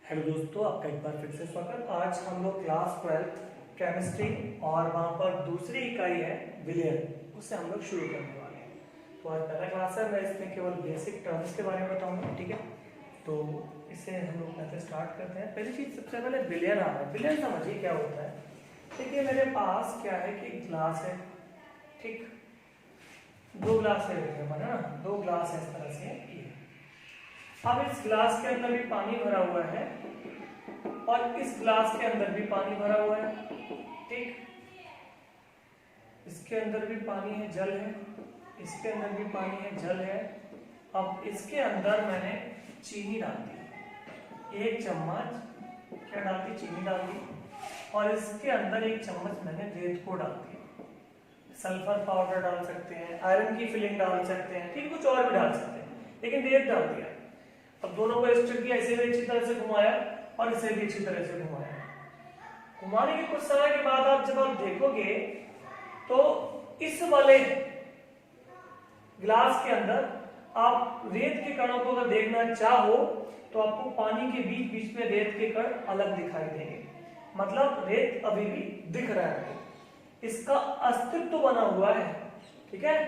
Hello दोस्तों, आपका एक बार फिर से स्वागत। आज हम लोग क्लास 12 केमिस्ट्री और वहाँ पर दूसरी इकाई है विलियन, उससे हम लोग शुरू करने वाले हैं। तो आज पहला क्लास है, मैं इसमें केवल बेसिक टर्म्स के बारे में बताऊंगा, ठीक है। तो इससे हम लोग पहले स्टार्ट करते हैं। पहली चीज सबसे पहले विलियन आ रहा है। विलियन समझिए क्या होता है। देखिए मेरे पास क्या है कि ग्लास है, ठीक, दो ग्लास है ना, दो ग्लास है इस तरह से ये। अब इस ग्लास के अंदर भी पानी भरा हुआ है और इस ग्लास के अंदर भी पानी भरा हुआ है, ठीक। इसके अंदर भी पानी है, जल है, इसके अंदर भी पानी है, जल है। अब इसके अंदर मैंने चीनी डाल दी, एक चम्मच क्या डाल दी, चीनी डाल दी। और इसके अंदर एक चम्मच मैंने रेत को डाल दिया। सल्फर पाउडर डाल सकते हैं, आयरन की फिलिंग डाल सकते हैं, ठीक, कुछ और भी डाल सकते हैं, लेकिन रेत डाल दिया। अब दोनों को स्टिर किया, इसे भी अच्छी तरह से घुमाया और इसे भी अच्छी तरह से घुमाया। घुमाने के कुछ समय के बाद जब आप देखोगे तो इस वाले ग्लास के अंदर आप रेत के कणों को अगर देखना चाहो तो आपको पानी के बीच बीच में रेत के कण अलग दिखाई देंगे। मतलब रेत अभी भी दिख रहा है, इसका अस्तित्व बना हुआ है, ठीक है।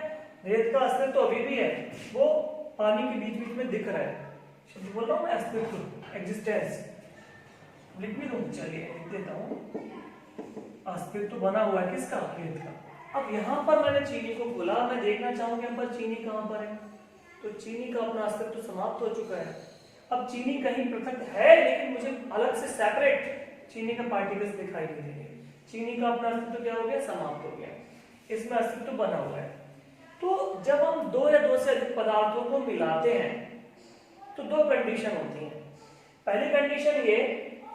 रेत का अस्तित्व अभी भी है, वो पानी के बीच बीच में दिख रहा है। शब्द बोल रहा हूं मैं, अस्तित्व, एग्जिस्टेंस लिख भी दूं, चलिए लिख देता हूं। अस्तित्व बना हुआ है किसका, रेत का। अब यहां पर मैंने चीनी को बोला, मैं देखना चाहूंगा यहाँ पर चीनी कहां पर है, तो चीनी का अपना अस्तित्व समाप्त हो चुका है। अब चीनी कहीं पृथक है, लेकिन मुझे अलग से सेपरेट चीनी का पार्टिकल्स दिखाई दे रहे हैं। चीनी का अपना अस्तित्व क्या हो गया, समाप्त हो गया, इसमें अस्तित्व बना हुआ है। तो जब हम दो या दो से अधिक पदार्थों को मिलाते हैं तो दो कंडीशन होती हैं। पहली कंडीशन ये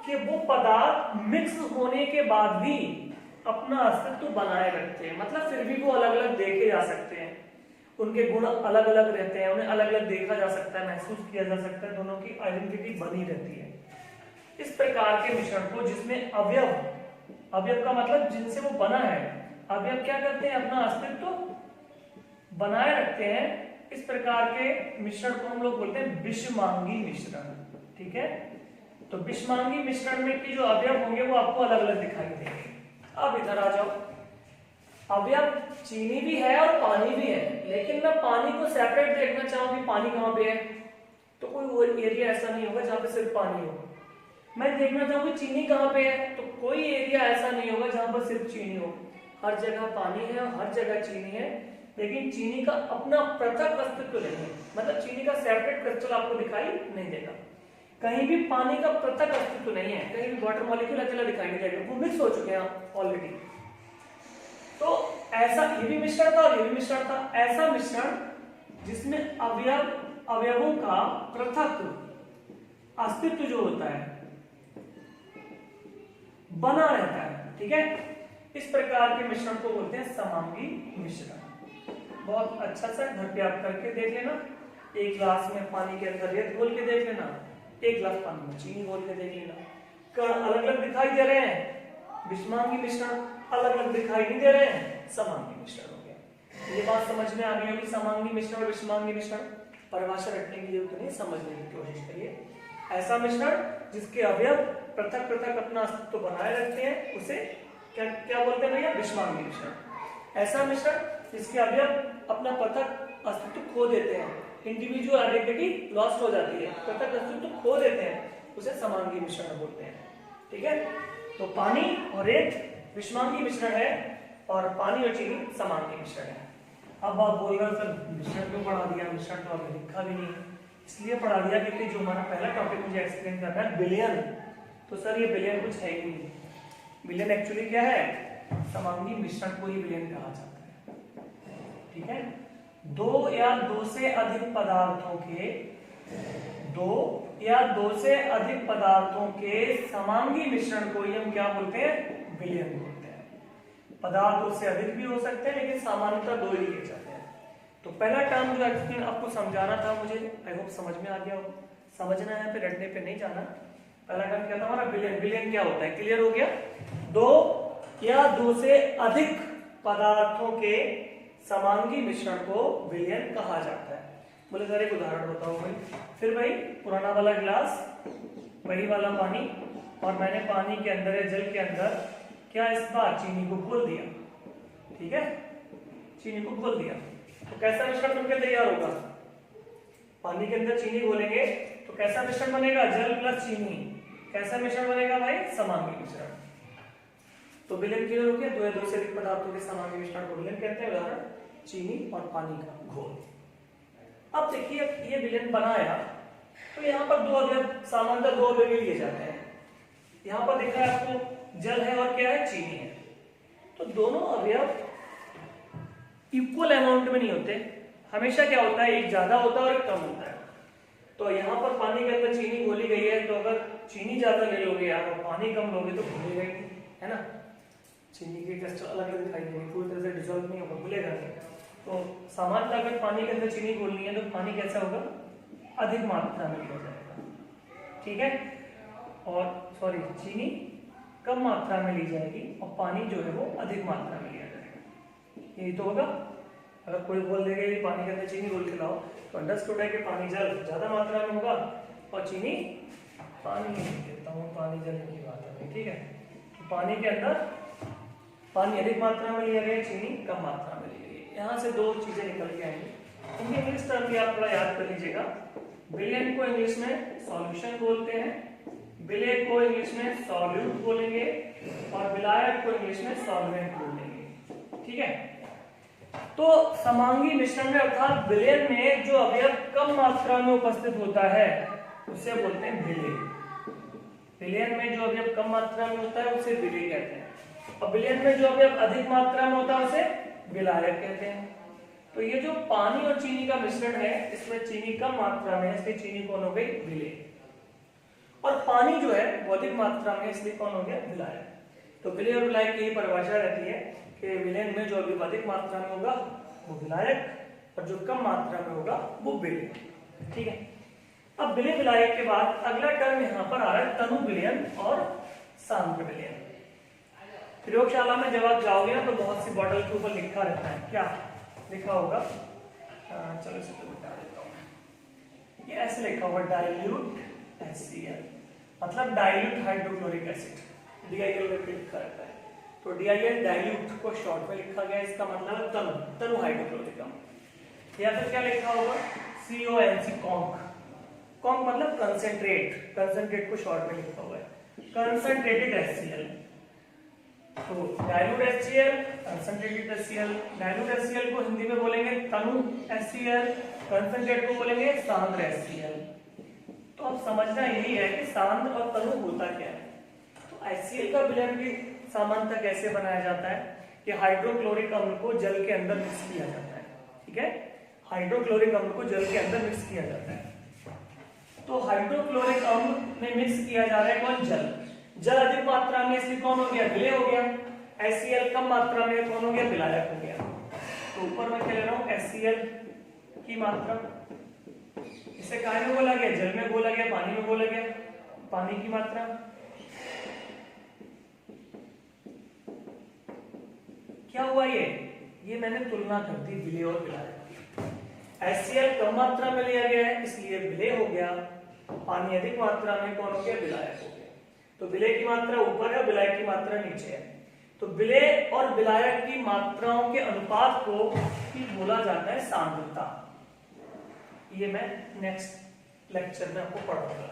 कि वो पदार्थ मिक्स होने के बाद भी अपना अस्तित्व बनाए रखते हैं, मतलब फिर भी वो अलग अलग देखे जा सकते हैं, उनके गुण अलग अलग रहते हैं, उन्हें अलग अलग देखा जा सकता है, महसूस किया जा सकता है, दोनों की आइडेंटिटी बनी रहती है। इस प्रकार के मिश्रण को, जिसमें अवयव, अवयव का मतलब जिनसे वो बना है, अवयव क्या करते हैं, अपना अस्तित्व बनाए रखते हैं। इस प्रकार के मिश्रण को हम लोग बोलते हैं विषमांगी मिश्रण, ठीक है। तो विषमांगी मिश्रण में की जो अवयव होंगे वो आपको अलग अलग दिखाई देंगे। अब इधर आ जाओ, अवयव चीनी भी है और पानी भी है, लेकिन मैं पानी को सेपरेट देखना चाहूंगी, पानी कहां पे है, तो कोई एरिया ऐसा नहीं होगा जहां पे सिर्फ पानी हो। मैं देखना चाहूंगी चीनी कहां पे है, तो कोई एरिया ऐसा नहीं होगा जहां पर सिर्फ चीनी हो। हर जगह पानी है, हर जगह चीनी है, लेकिन चीनी का अपना पृथक अस्तित्व नहीं है। मतलब चीनी का सेपरेट क्रिस्टल आपको दिखाई नहीं देगा, कहीं भी पानी का पृथक अस्तित्व नहीं है, कहीं भी वाटर मॉलिक्यूल अकेला दिखाई नहीं देगा, वो मिक्स हो चुके हैं ऑलरेडी। तो ऐसा ये भी मिश्रण था और ये भी मिश्रण था। ऐसा मिश्रण जिसमें अवयवों का पृथक अस्तित्व जो होता है बना रहता है, ठीक है, इस प्रकार के मिश्रण को बोलते हैं समांगी मिश्रण। बहुत अच्छा सा घर पे आप करके देख लेना। एक ग्लास में पानी के अंदर रेत घोल के देख लेना, एक ग्लास पानी में चीनी घोल के देख लेना, कण अलग अलग दिखाई दे रहे हैं, विषमांगी मिश्रण अलग अलग दिखाई नहीं दे रहे हैं, समांगी मिश्रण हो गया। ये बात समझ में आ गई होगी, समांगी मिश्रण और विषमांगी मिश्रण। परिभाषा रटने की जरूरत नहीं, समझने की कोशिश करिए। ऐसा मिश्रण जिसके अवयव पृथक पृथक अपना अस्तित्व बनाए रखते हैं उसे क्या क्या बोलते हैं भैया, विषमांगी मिश्रण। ऐसा मिश्रण जिसके अवयव अपना पृथक अस्तित्व खो देते हैं, इंडिविजुअल आइडेंटिटी लॉस्ट हो जाती है, पृथक अस्तित्व खो देते हैं, उसे समांगी मिश्रण बोलते हैं, ठीक है। तो पानी और रेत विषमांगी मिश्रण है और पानी और चीनी समांगी मिश्रण है। अब आप बोल रहे हो सर मिश्रण क्यों पढ़ा दिया, मिश्रण तो आपने लिखा भी नहीं। इसलिए पढ़ा दिया क्योंकि जो हमारा पहला टॉपिक मुझे एक्सप्लेन करना है विलियन, तो सर ये विलियन कुछ है ही नहीं। विलियन एक्चुअली क्या है, समांगी मिश्रण को ही विलियन कहा जाता है, ठीक है। दो या दो से अधिक पदार्थों के, दो या दो से अधिक पदार्थों के समांगी मिश्रण को ही हम क्या बोलते हैं, विलियन बोलते हैं। पदार्थ दो से अधिक भी हो सकते हैं, लेकिन सामान्यतः दो ही लिए जाते हैं। तो पहला टर्म जो एक्सप्लेन आपको समझाना था मुझे, आई होप समझ में आ गया हो। समझना है, फिर रटने पे नहीं जाना। पहला टर्म क्या था हमारा, विलियन। विलियन क्या होता है, क्लियर हो गया। दो या दो से अधिक पदार्थों के समांगी मिश्रण को विलियन कहा जाता है। बोले सर एक उदाहरण बताओ भाई। फिर भाई पुराना वाला गिलास, वही वाला पानी, और मैंने पानी के अंदर या जल के अंदर क्या इस बार चीनी को घोल दिया। ठीक है, चीनी को घोल दिया तो कैसा मिश्रण बनकर तैयार होगा? पानी के अंदर चीनी घोलेंगे तो कैसा मिश्रण बनेगा? जल प्लस चीनी। कैसा मिश्रण बनेगा भाई? समांगी मिश्रण। तो विलयन क्लियर हो गया। दो या दो से अधिक पदार्थों के समांगी मिश्रण को विलयन कहते हैं। उदाहरण चीनी और पानी का घोल। अब देखिए ये विलयन बनाया तो यहाँ पर दो अवयव सामान्यतः दो अवयव लिए जाते हैं। यहाँ पर दिख रहा है आपको जल है और क्या है? चीनी है। तो दोनों अवयव इक्वल अमाउंट में नहीं होते। हमेशा क्या होता है? एक ज्यादा होता है और एक कम होता है। तो यहाँ पर पानी के अंदर चीनी घोली गई है तो अगर चीनी ज्यादा ले लोगे यार और पानी कम लोगे तो घुलेगा ही, है ना? चीनी के क्रिस्टल अलग अलग दिखाई देंगे, पूरी तरह से डिसॉल्व नहीं होगा, घुलेगा नहीं। तो सामान्यतः अगर पानी के अंदर चीनी घोलनी है तो पानी कैसा होगा? अधिक मात्रा में लिया जाएगा। ठीक है, और सॉरी चीनी कम मात्रा में ली जाएगी और पानी जो है वो अधिक मात्रा में लिया जाएगा। यही तो होगा। अगर कोई बोल देगा ये पानी के अंदर चीनी घोल के लाओ तो अंडरस्टूड है कि पानी जल ज्यादा मात्रा में होगा और चीनी पानी नहीं देता हूँ, पानी जल की बात है। ठीक है, तो पानी के अंदर पानी अधिक मात्रा में लिया गया, चीनी कम मात्रा में ली गई। यहाँ से दो चीजें निकल के आएंगी। इनकी इंग्लिश टर्म भी आप थोड़ा याद कर लीजिएगा। विलयन को इंग्लिश में सॉल्यूशन बोलते हैं, विलेय को इंग्लिश में सॉल्यूट बोलेंगे और विलायक को इंग्लिश में सॉल्वेंट बोलेंगे। ठीक है, तो समांगी मिश्रण में अर्थात विलयन में जो अवयव कम मात्रा में उपस्थित होता है उसे बोलते हैं विलेय। विलयन में जो अवयव कम मात्रा में होता है उसे विलेय कहते हैं और विलयन में जो अवयव अधिक मात्रा में होता है उसे विलायक कहते हैं। तो ये जो पानी और चीनी का मिश्रण है इसमें चीनी कम मात्रा में है इसलिए चीनी कौन हो गई? विलेय। और पानी जो है वो अधिक मात्रा में इसलिए कौन हो गया? विलायक। तो विलेय और विलायक की परिभाषा रहती है कि विलयन में जो अभी अधिक मात्रा में होगा वो विलायक और जो कम मात्रा में होगा वो विलेय। ठीक है, अब विलेय विलायक के बाद अगला टर्म यहाँ पर आ रहा है तनु विलयन और सांद्र विलयन। प्रयोगशाला में जब आप जाओगे ना तो बहुत सी बॉटल के ऊपर लिखा रहता है, क्या लिखा होगा? चलो इसे तो बता देता हूँ। ये ऐसे लिखा होगा डाइल्यूट HCl, मतलब डाइल्यूट हाइड्रोक्लोरिक एसिड, DIL करके लिखा रहता है। तो DIL डाइल्यूट को शॉर्ट में लिखा गया, इसका मतलब तनु हाइड्रोक्लोरिक अम्ल। या फिर क्या लिखा होगा? CONC conc. कॉन्क मतलब कंसंट्रेट, कंसंट्रेट को शॉर्ट में लिखा हुआ है कंसंट्रेटेड HCl। तो dilute HCl, concentrated HCl। Dilute HCl को हिंदी में बोलेंगे तनु HCl, कंसंट्रेट को बोलेंगे सांद्र HCl। तो अब समझना यही है कि सांद्र और तनु होता क्या है। तो HCl का विलयन भी सामान्यतः कैसे बनाया जाता है कि हाइड्रोक्लोरिक अम्ल को जल के अंदर मिक्स किया जाता है। ठीक है, हाइड्रोक्लोरिक अम्ल को जल के अंदर मिक्स किया जाता है। तो हाइड्रोक्लोरिक अम्ल में मिक्स किया जा रहा है कौन? जल। जल अधिक मात्रा में इसलिए कौन हो गया? विलेय हो गया। HCl कम मात्रा में कौन हो गया? विलायक हो गया। तो ऊपर मैं क्या ले रहा हूँ? HCl की मात्रा, इसे कहाँ में बोला गया? जल में बोला गया, पानी में बोला गया। पानी की मात्रा क्या हुआ? ये मैंने तुलना कर दी विलेय और विलायक। HCl कम मात्रा में लिया गया है इसलिए विलेय हो गया, पानी अधिक मात्रा में कौन हो गया? विलायक हो गया। तो विलेय की मात्रा ऊपर है, विलायक की मात्रा नीचे है। तो विलेय और विलायक की मात्राओं के अनुपात को ही बोला जाता है सांद्रता। ये मैं नेक्स्ट लेक्चर में आपको पढ़ाऊंगा।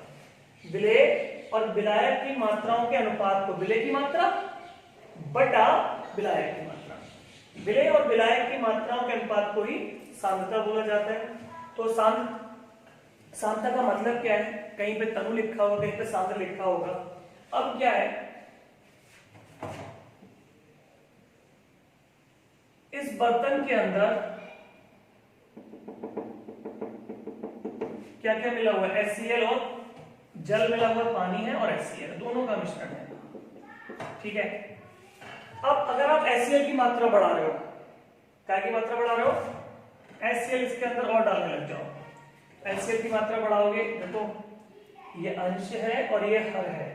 विलेय और विलायक की मात्राओं के अनुपात को, विलेय की मात्रा बटा विलायक की मात्रा, विलेय और विलायक की मात्राओं के अनुपात को ही सांद्रता बोला जाता है। तो सांद्रता का मतलब क्या है? कहीं पे तनु लिखा होगा, कहीं पे सांद्र लिखा होगा। अब क्या है, इस बर्तन के अंदर क्या क्या मिला हुआ है? HCl और जल मिला हुआ, पानी है और HCl दोनों का मिश्रण है। ठीक है, अब अगर आप HCl की मात्रा बढ़ा रहे हो, क्या की मात्रा बढ़ा रहे हो? HCl इसके अंदर और डालने लग जाओ। HCl की मात्रा बढ़ाओगे, देखो ये अंश है और ये हर है,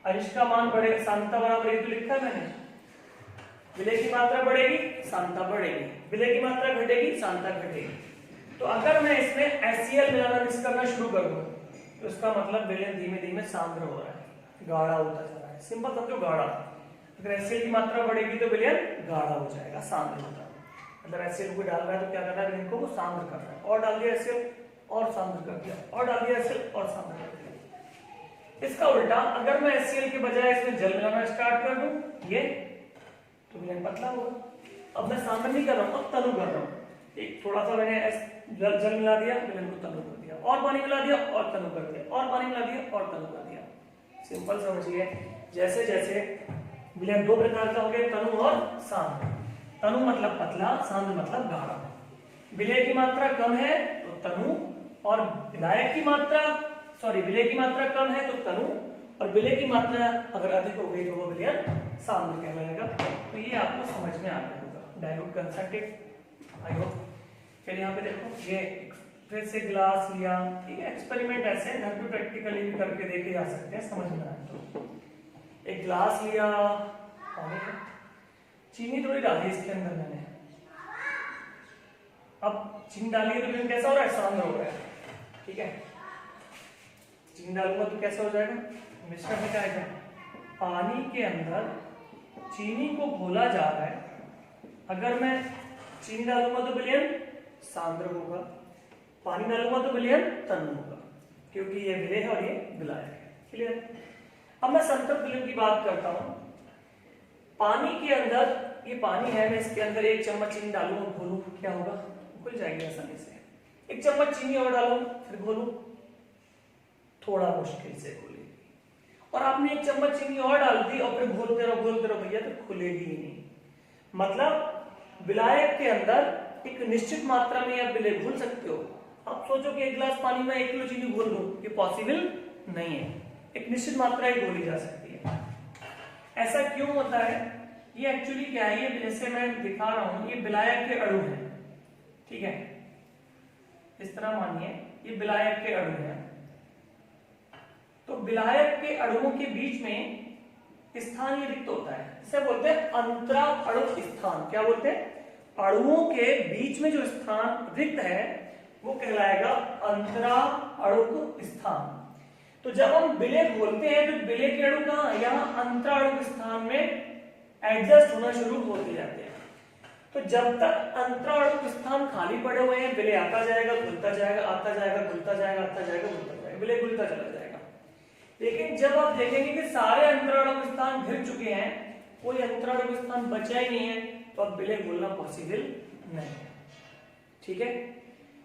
अंश का मान बढ़ेगा, सांद्रता बराबर तो लिखा है मैंने। विलेय की मात्रा बढ़ेगी, सांद्रता बढ़ेगी, विलेय की मात्रा घटेगी, सांद्रता घटेगी। तो अगर मैं इसमें HCl मिलाना मिक्स करना शुरू कर दूं तो इसका मतलब विलयन धीमे धीमे सांद्र हो रहा है, गाढ़ा होता जा रहा है। सिंपल समझो, गाढ़ा। अगर HCl की मात्रा बढ़ेगी तो विलयन गाढ़ा हो जाएगा, सांद्र होगा। मतलब HCl को डाल रहा है तो क्या कर रहा है, विलयन को वो सांद्र कर रहा है। और डाल दिया HCl और सांद्र कर दिया, और डाल दिया HCl और सांद्र कर दिया। इसका उल्टा, अगर मैं HCl के बजाय इसमें जल मिलाना स्टार्ट कर दूं, ये तो विलयन पतला होगा। अब मैं सांद्र नहीं कर रहा हूं, अब तनु कर रहा हूं। एक थोड़ा सा मैंने जल मिला दिया, विलयन को तनु कर दिया, और पानी मिला दिया और तनु कर दिया, और पानी मिला दिया और तनु कर दिया। सिंपल समझिए, जैसे जैसे विलयन दो प्रकार का हो गया, तनु और सांद्र। तनु मतलब पतला, सांद्र मतलब गाढ़ा। विलय की मात्रा कम है तो तनु, और विलायक की मात्रा विलय की मात्रा कम है तो तनु, और विलय की मात्रा अगर अधिक हो गई तो वो विलयन सांद्र कहलाएगा। तो ये आपको समझ में आ गया होगा। Dilute concentrate, I hope. फिर यहाँ पे देखो, ये फिर से ग्लास लिया, ठीक है। एक्सपेरिमेंट ऐसे घर पे प्रैक्टिकली भी करके देखे जा सकते हैं, समझ में आए तो। एक ग्लास लिया, पानी है, चीनी थोड़ी डाली इसके अंदर मैंने। अब चीनी डाली तो फिर कैसा हो रहा है, सांद्र हो रहा है, ठीक है। चीनी डालूंगा तो कैसा हो जाएगा, मिश्रण में क्या आएगा, पानी के अंदर चीनी को घोला जा रहा है। अगर मैं चीनी डालूंगा तो विलयन सांद्र होगा, पानी डालूंगा तो विलयन तनु होगा, क्योंकि ये विलय है और ये विलायक है। क्लियर। अब मैं संतृप्त विलयन की बात करता हूं। पानी के अंदर, ये पानी है, मैं इसके अंदर 1 चम्मच चीनी डालूं और घोलूं, क्या होगा, घुल जाएगी आसानी से। 1 चम्मच चीनी और डालूं फिर घोलूं, थोड़ा मुश्किल से खुलेगी। और आपने 1 चम्मच चीनी और डाल दी और फिर घोलते रहो भैया, तो खुलेगी ही नहीं। मतलब विलायक के अंदर एक निश्चित मात्रा में आप विलय घोल सकते हो। आप सोचो कि 1 गिलास पानी में 1 किलो चीनी घोल लूं, ये पॉसिबल नहीं है। एक निश्चित मात्रा ही घोली जा सकती है। ऐसा क्यों होता है, ये एक्चुअली क्या है, ये जैसे मैं दिखा रहा हूं, ये विलायक के अणु हैं, ठीक है। इस तरह मानिए ये विलायक के अणु हैं। तो विलायक के अणुओं के बीच में स्थान ये रिक्त होता है, इसे बोलते हैं अंतरा अणुक स्थान। क्या बोलते हैं, अणुओं के बीच में जो स्थान रिक्त है वो कहलाएगा अंतरा अणुक स्थान। तो जब हम विलय घोलते हैं तो विलय के अणु कहां, यहाँ अंतरा अणुक स्थान में एडजस्ट होना शुरू होते जाते हैं। तो जब तक अंतरा अणुक स्थान खाली पड़े हुए हैं, विलय आता जाएगा, घुलता जाएगा, आता जाएगा, घुलता जाएगा, आता जाएगा, घुलता जाएगा, विलय घुलता चला जाएगा। लेकिन जब आप देखेंगे कि सारे अंतरा अणुक स्थान घिर चुके हैं, कोई अंतरा अणुक स्थान बचा ही नहीं है, तो अब विलय घोलना पॉसिबल नहीं है, ठीक है।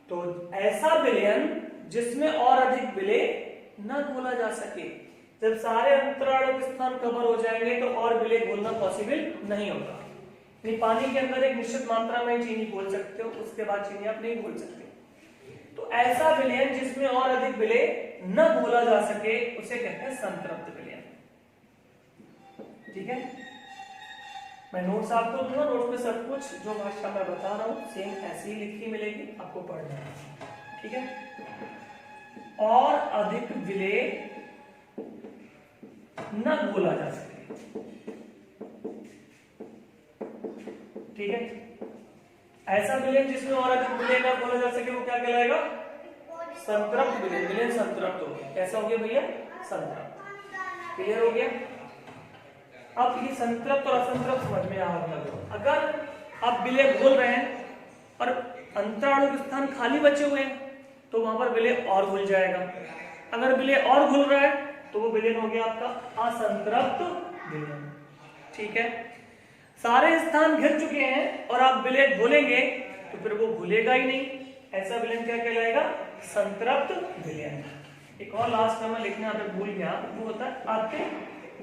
तो ऐसा विलयन जिसमें और अधिक विलय न घोला जा सके, जब सारे अंतरा अणुक स्थान कवर हो जाएंगे तो और विलय घोलना पॉसिबल नहीं होगा। पानी के अंदर एक निश्चित मात्रा में चीनी घोल सकते हो, उसके बाद चीनी आप नहीं घोल सकते। तो ऐसा विलयन जिसमें और अधिक विलय न घोला जा सके उसे कहते हैं संतृप्त विलयन, ठीक है। मैं नोट्स आपको दूंगा, नोट्स में सब कुछ जो भाषा मैं बता रहा हूं सेम ऐसी ही लिखी मिलेगी, आपको पढ़ना है, ठीक है। और अधिक विलय न घोला जा सके, ठीक है। ऐसा विलयन जिसमें और अधिक विलय न घोला जा सके वो क्या कहलाएगा, संतृप्त विलयन। विलयन संतृप्त हो गया, कैसा हो गया भैया, संतृप्त। क्लियर हो गया। अब ये संतृप्त और असंतृप्त समझ में आ गया। अगर आप विलय घोल रहे हैं और अंतराणु स्थान खाली बचे हुए हैं तो वहां पर विलय और घुल जाएगा। अगर विलय और घुल रहा है तो वो विलयन हो गया आपका असंतृप्त विलयन, ठीक है। सारे स्थान घिर चुके हैं और आप विलय घोलेंगे तो फिर वो घुलेगा ही नहीं, ऐसा विलयन क्या कहलाएगा, संतृप्त विलयन। एक और लास्ट में लिखना अगर भूल गया, वो होता है अति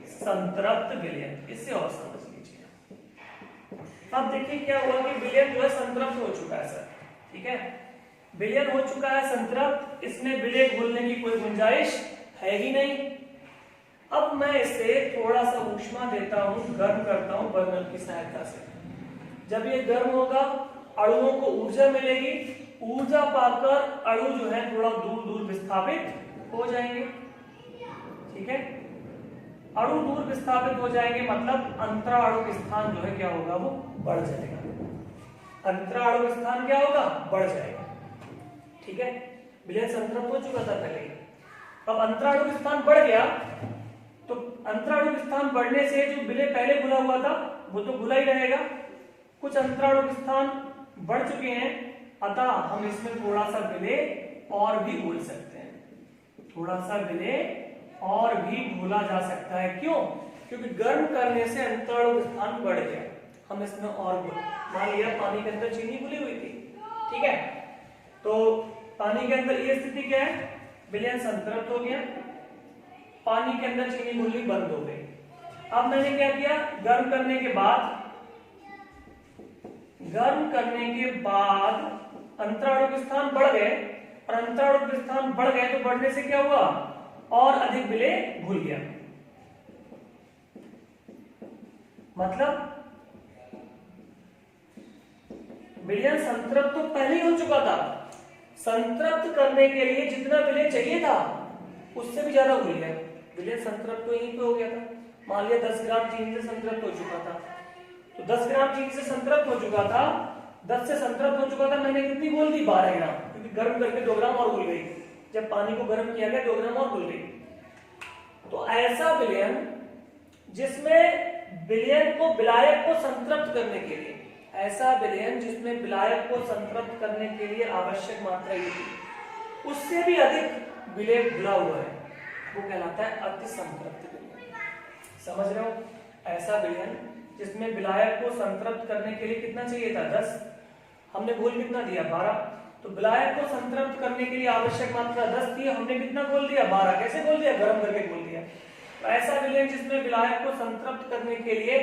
संतृप्त विलयन। इससे और समझ लीजिए। अब देखिए क्या हुआ कि विलयन जो है संतृप्त हो चुका है सर, ठीक है। विलयन हो चुका है संतृप्त, इसमें विलय घोलने की कोई गुंजाइश है ही नहीं। अब मैं इसे थोड़ा सा ऊष्मा देता हूं, गर्म करता हूं बर्नर की सहायता से। जब ये गर्म होगा अणुओं को ऊर्जा मिलेगी, ऊर्जा पाकर अणु जो है थोड़ा दूर दूर विस्थापित हो जाएंगे, ठीक है। अणु दूर विस्थापित हो जाएंगे मतलब अंतरा अणु स्थान जो है क्या होगा, वो बढ़ जाएगा। अंतरा अणु स्थान क्या होगा, बढ़ जाएगा, ठीक है। विलयन संतृप्त हो चुका था पहले। अब अंतराणु स्थान बढ़ गया, तो अंतराणु स्थान बढ़ने से जो विलय पहले घुला हुआ था वो तो घुला ही रहेगा। कुछ अंतराणु स्थान बढ़ चुके हैं, अतः हम इसमें थोड़ा सा विलय और भी घोल सकते हैं, थोड़ा सा विलय और भी घोला जा सकता है। क्यों? क्योंकि गर्म करने से अंतराणु स्थान बढ़ गया, हम इसमें और मान लिया पानी के अंदर चीनी घुली हुई थी, ठीक है, तो पानी के अंदर ये स्थिति क्या है, विलयन संतृप्त हो गया, पानी के अंदर चीनी घुलनी बंद हो गई। अब मैंने क्या किया, गर्म करने के बाद अंतराणु के स्थान बढ़ गए, और अंतराणु के स्थान बढ़ गए तो बढ़ने से क्या हुआ, और अधिक विलय घुल गया। मतलब विलयन संतृप्त तो पहले ही हो चुका था, संतृप्त करने के लिए जितना विलय चाहिए था उससे भी ज्यादा घुल गया। विलय संतृप्त तो यहीं पे हो गया था, मान लिया 10 ग्राम चीनी से संतृप्त हो चुका था, तो 10 ग्राम चीनी से संतृप्त हो चुका था, 10 से संतृप्त हो चुका था, मैंने कितनी घोल दी, 12 ग्राम, क्योंकि गर्म करके 2 ग्राम और घुल गई, जब पानी को गर्म किया गया 2 ग्राम और घुल गई। तो ऐसा विलयन जिसमें विलयन को विलायक को संतृप्त करने के लिए, ऐसा विलयन जिसमें विलायक को संतृप्त करने के लिए आवश्यक मात्रा ये थी, उससे भी अधिक विलय घुला हुआ है, वो कहलाता है अति संतृप्त विलयन। समझ रहे हो? ऐसा विलयन जिसमें विलायक को संतृप्त करने के लिए कितना चाहिए था, 10, हमने घोल कितना दिया, 12, तो विलायक को संतृप्त करने के लिए आवश्यक मात्रा 10 थी, हमने कितना घोल दिया, 12। कैसे घोल दिया, गर्म करके घोल दिया। तो ऐसा विलयन जिसमें विलायक को संतृप्त करने के लिए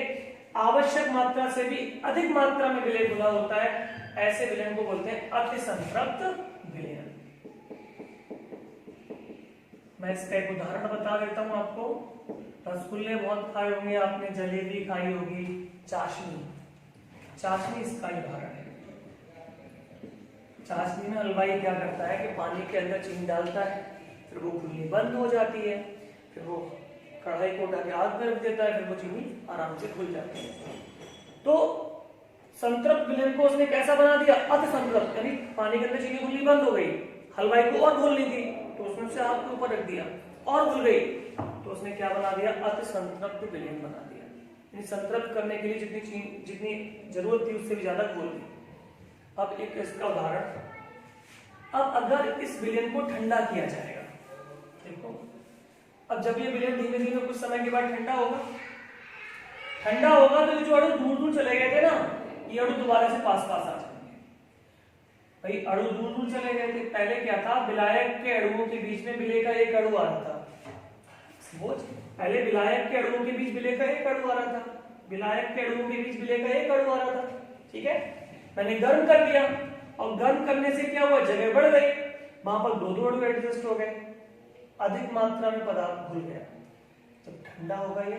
आवश्यक मात्रा से भी अधिक मात्रा में विलय घुला होता है, ऐसे विलयन को बोलते हैं अति संतृप्त विलयन। मैं इसका एक उदाहरण बता देता हूं आपको। रसगुल्ले बहुत खाए होंगे आपने, जलेबी खाई होगी, चाशनी इसका उदाहरण है। चाशनी में हलवाई क्या करता है कि पानी के अंदर चीनी डालता है, फिर वो घुलनी बंद हो जाती है, फिर वो कढ़ाई को उठा के आग में रख देता है, फिर वो चीनी आराम से घुल जाती है। तो संतृप्त विलयन को उसने कैसा बना दिया, अति संतृप्त, यानी पानी के अंदर चीनी घुलनी बंद हो गई, हलवाई को और घोलनी थी तो उसने उसे आग के ऊपर रख दिया और घुल गई, तो उसने क्या बना दिया, अति संतृप्त विलयन बना दिया। यानी संतृप्त करने के लिए जितनी जरूरत थी उससे भी ज्यादा घोल दी। अब एक इसका उदाहरण, अब अगर इस विलयन को ठंडा किया जाएगा, देखो अब जब ये विलयन धीमे धीमे कुछ समय के बाद ठंडा होगा तो ये जो अणु दूर दूर चले गए थे ना, ये अणु दोबारा से पास पास आ जाएंगे। भाई अणु दूर दूर चले गए थे, पहले क्या था, विलायक के अणुओं के बीच में विलय का एक अणु आ रहा था, पहले विलायक के अणुओं के बीच विलय का एक अणु आ रहा था, विलायक के अणुओं के बीच विलय का एक अणु आ रहा था, ठीक है। मैंने गर्म कर दिया, और गर्म करने से क्या हुआ, जगह बढ़ गई, वहां पर दो अणु एडजस्ट हो गए, अधिक मात्रा में पदार्थ घुल गया। जब ठंडा होगा ये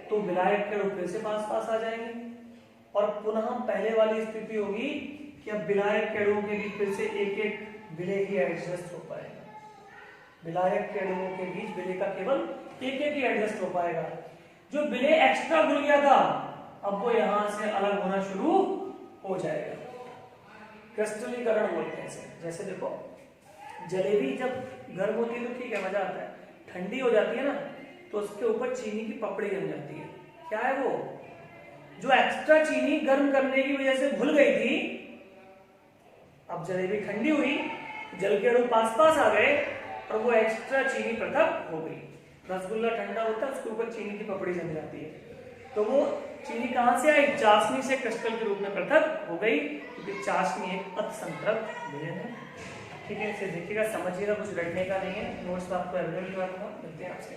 तो विलायक के अणु फिर से पास पास आ जाएंगे, और पुनः पहले वाली स्थिति होगी कि अब विलायक के अणुओं के बीच फिर से एक एक विलय ही एडजस्ट हो पाएगा, विलायक के अणुओं के बीच विलय का केवल एक एक ही एडजस्ट हो पाएगा। जो विलय एक्स्ट्रा घुल गया था अब वो यहां से अलग होना शुरू हो जाएगा, क्रिस्टलीकरण बोलते हैं इसे। जैसे देखो जलेबी जब गर्म होती है तो ठीक है, मजा आता है, ठंडी हो जाती है ना तो उसके ऊपर चीनी की पपड़ी जम जाती है। क्या है वो, जो एक्स्ट्रा चीनी गर्म करने की वजह से घुल गई थी, अब जलेबी ठंडी हुई, जल के अणु पास पास आ गए और वो एक्स्ट्रा चीनी पृथक हो गई। रसगुल्ला ठंडा होता है, उसके ऊपर चीनी की पपड़ी जम जाती है, तो वो चीनी कहां से आई, चाशनी से क्रिस्टल के रूप में पृथक हो गई, क्योंकि चाशनी एक अति संतृप्त विलयन है। ठीक है, इसे देखिएगा, समझिएगा, कुछ रटने का नहीं है। नोट्स आपको अवेलेबल करवा दूंगा, मिलते हैं आपसे।